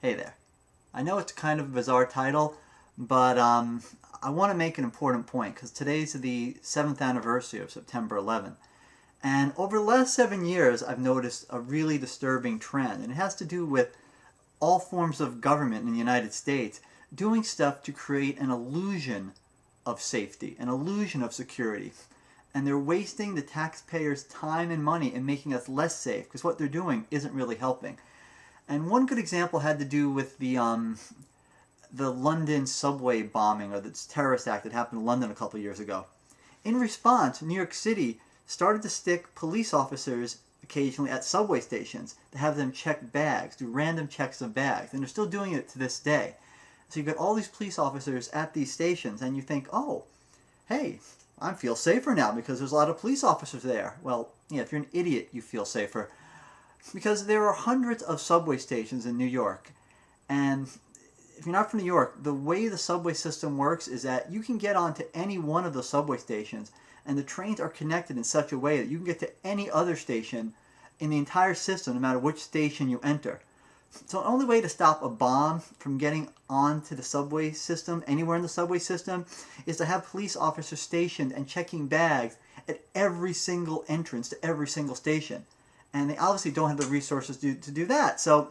Hey there. I know it's kind of a bizarre title, but I want to make an important point because today's the 7th anniversary of September 11th. And over the last 7 years, I've noticed a really disturbing trend, and it has to do with all forms of government in the United States doing stuff to create an illusion of safety, an illusion of security. And they're wasting the taxpayers' time and money and making us less safe because what they're doing isn't really helping. And one good example had to do with the London subway bombing, or the terrorist act that happened in London a couple of years ago. In response, New York City started to stick police officers occasionally at subway stations to have them check bags, do random checks of bags, and they're still doing it to this day. So you've got all these police officers at these stations, and you think, oh, hey, I feel safer now because there's a lot of police officers there. Well, yeah, if you're an idiot, you feel safer. Because there are hundreds of subway stations in New York, and if you're not from New York, the way the subway system works is that you can get onto any one of the subway stations, and the trains are connected in such a way that you can get to any other station in the entire system, no matter which station you enter. So the only way to stop a bomb from getting onto the subway system, anywhere in the subway system, is to have police officers stationed and checking bags at every single entrance to every single station. And they obviously don't have the resources to do that. So,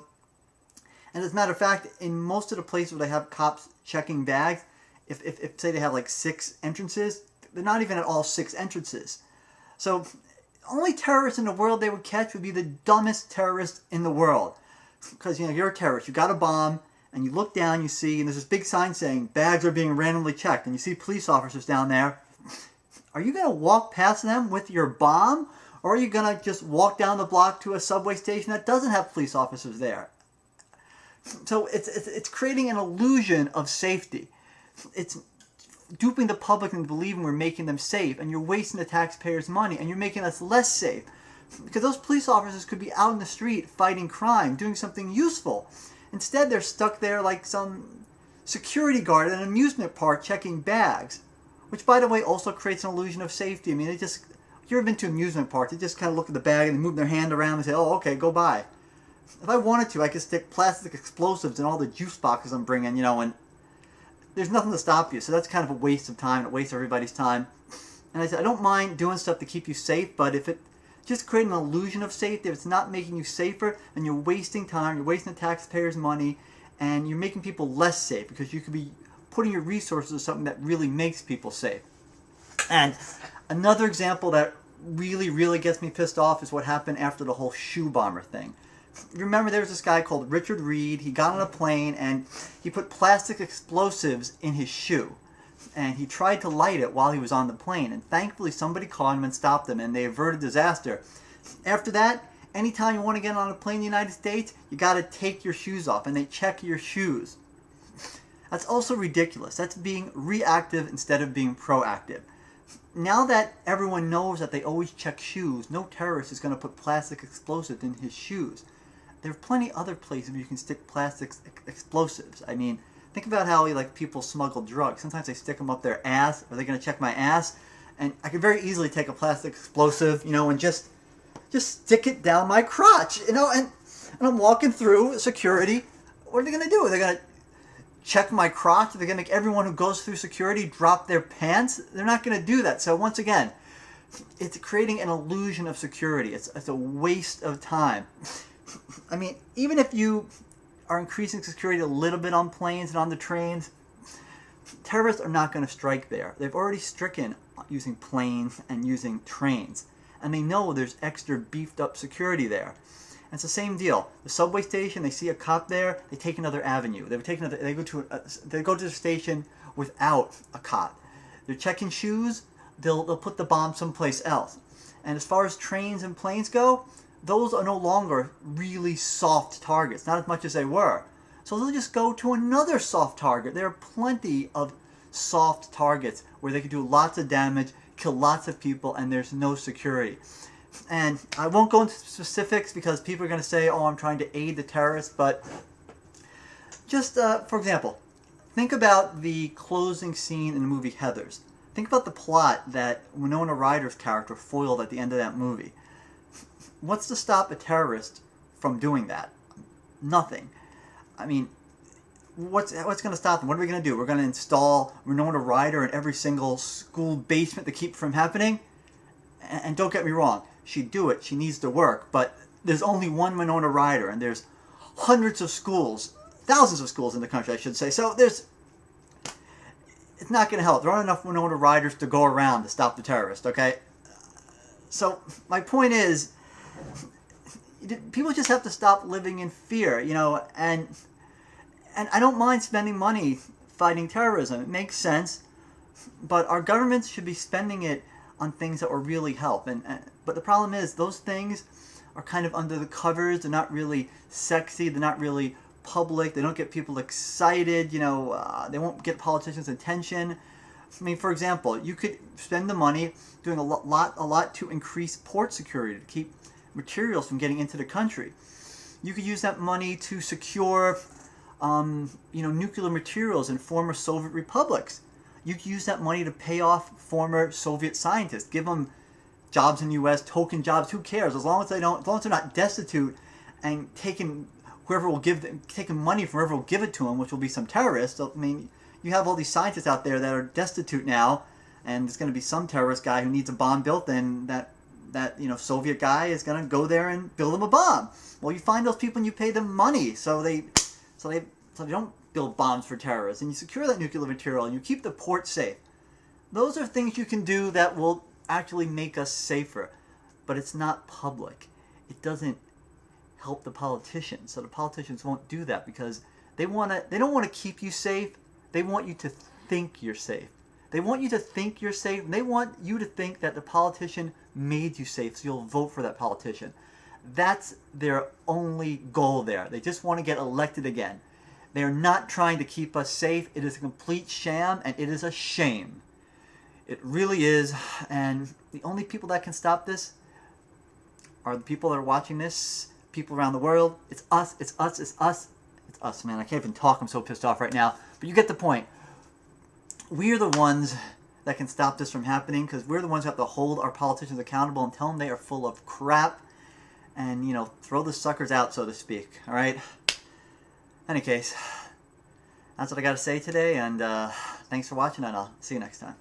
and as a matter of fact, in most of the places where they have cops checking bags, if say they have like 6 entrances, they're not even at all 6 entrances. So, only terrorists in the world they would catch would be the dumbest terrorists in the world. Because, you're a terrorist, you got a bomb, and you look down, you see, and there's this big sign saying, bags are being randomly checked, and you see police officers down there. Are you going to walk past them with your bomb? Or are you going to just walk down the block to a subway station that doesn't have police officers there? So it's creating an illusion of safety. It's duping the public into believing we're making them safe, and you're wasting the taxpayers' money, and you're making us less safe. Because those police officers could be out in the street fighting crime, doing something useful. Instead, they're stuck there like some security guard at an amusement park checking bags. Which, by the way, also creates an illusion of safety. I mean, if you've ever been to an amusement park, they just kind of look at the bag and they move their hand around and say, oh, okay, go by. If I wanted to, I could stick plastic explosives in all the juice boxes I'm bringing, and there's nothing to stop you. So that's kind of a waste of time. It wastes everybody's time. And I said, I don't mind doing stuff to keep you safe, but if it just creating an illusion of safety, if it's not making you safer, then you're wasting time, you're wasting the taxpayers' money, and you're making people less safe because you could be putting your resources into something that really makes people safe. And another example that really, really gets me pissed off is what happened after the whole shoe bomber thing. Remember, there was this guy called Richard Reed. He got on a plane and he put plastic explosives in his shoe. And he tried to light it while he was on the plane. And thankfully somebody caught him and stopped him, and they averted disaster. After that, anytime you want to get on a plane in the United States, you got to take your shoes off, and they check your shoes. That's also ridiculous. That's being reactive instead of being proactive. Now that everyone knows that they always check shoes, no terrorist is going to put plastic explosives in his shoes. There are plenty other places where you can stick plastic explosives. I mean, think about how people smuggle drugs. Sometimes they stick them up their ass. Are they going to check my ass? And I could very easily take a plastic explosive, and just stick it down my crotch, and I'm walking through security. What are they going to do? Are they going to check my crotch? They're going to make everyone who goes through security drop their pants? They're not going to do that. So once again, it's creating an illusion of security. It's a waste of time. I mean, even if you are increasing security a little bit on planes and on the trains, terrorists are not going to strike there. They've already stricken using planes and using trains. And they know there's extra beefed up security there. And it's the same deal. The subway station, they see a cop there, they take another avenue. They go to the station without a cop. They're checking shoes, they'll put the bomb someplace else. And as far as trains and planes go, those are no longer really soft targets, not as much as they were. So they'll just go to another soft target. There are plenty of soft targets where they can do lots of damage, kill lots of people, and there's no security. And I won't go into specifics because people are going to say, oh, I'm trying to aid the terrorists, but just, for example, think about the closing scene in the movie Heathers. Think about the plot that Winona Ryder's character foiled at the end of that movie. What's to stop a terrorist from doing that? Nothing. I mean, what's going to stop them? What are we going to do? We're going to install Winona Ryder in every single school basement to keep from happening? And don't get me wrong, she'd do it. She needs to work. But there's only one Winona Ryder, and there's hundreds of schools, thousands of schools in the country, I should say. So it's not going to help. There aren't enough Winona Ryders to go around to stop the terrorists, okay? So my point is, people just have to stop living in fear, you know, and I don't mind spending money fighting terrorism. It makes sense, but our governments should be spending it on things that will really help. But the problem is, those things are kind of under the covers. They're not really sexy. They're not really public. They don't get people excited. You know, they won't get politicians' attention. I mean, for example, you could spend the money doing a lot to increase port security, to keep materials from getting into the country. You could use that money to secure, nuclear materials in former Soviet republics. You could use that money to pay off former Soviet scientists, give them jobs in the U.S., token jobs. Who cares? As long as they're not destitute and taking money from whoever will give it to them, which will be some terrorists. I mean, you have all these scientists out there that are destitute now, and there's going to be some terrorist guy who needs a bomb built, and that Soviet guy is going to go there and build him a bomb. Well, you find those people and you pay them money, so they don't build bombs for terrorists, and you secure that nuclear material and you keep the port safe. Those are things you can do that will actually make us safer, but it's not public. It doesn't help the politicians, so the politicians won't do that because they don't want to keep you safe. They want you to think you're safe. They want you to think you're safe, and they want you to think that the politician made you safe, so you'll vote for that politician. That's their only goal there. They just want to get elected again. They are not trying to keep us safe. It is a complete sham, and it is a shame. It really is, and the only people that can stop this are the people that are watching this, people around the world. It's us, it's us, it's us. It's us, man. I can't even talk. I'm so pissed off right now. But you get the point. We are the ones that can stop this from happening, because we're the ones who have to hold our politicians accountable and tell them they are full of crap and, throw the suckers out, so to speak. All right? Any case, that's what I got to say today, and thanks for watching, and I'll see you next time.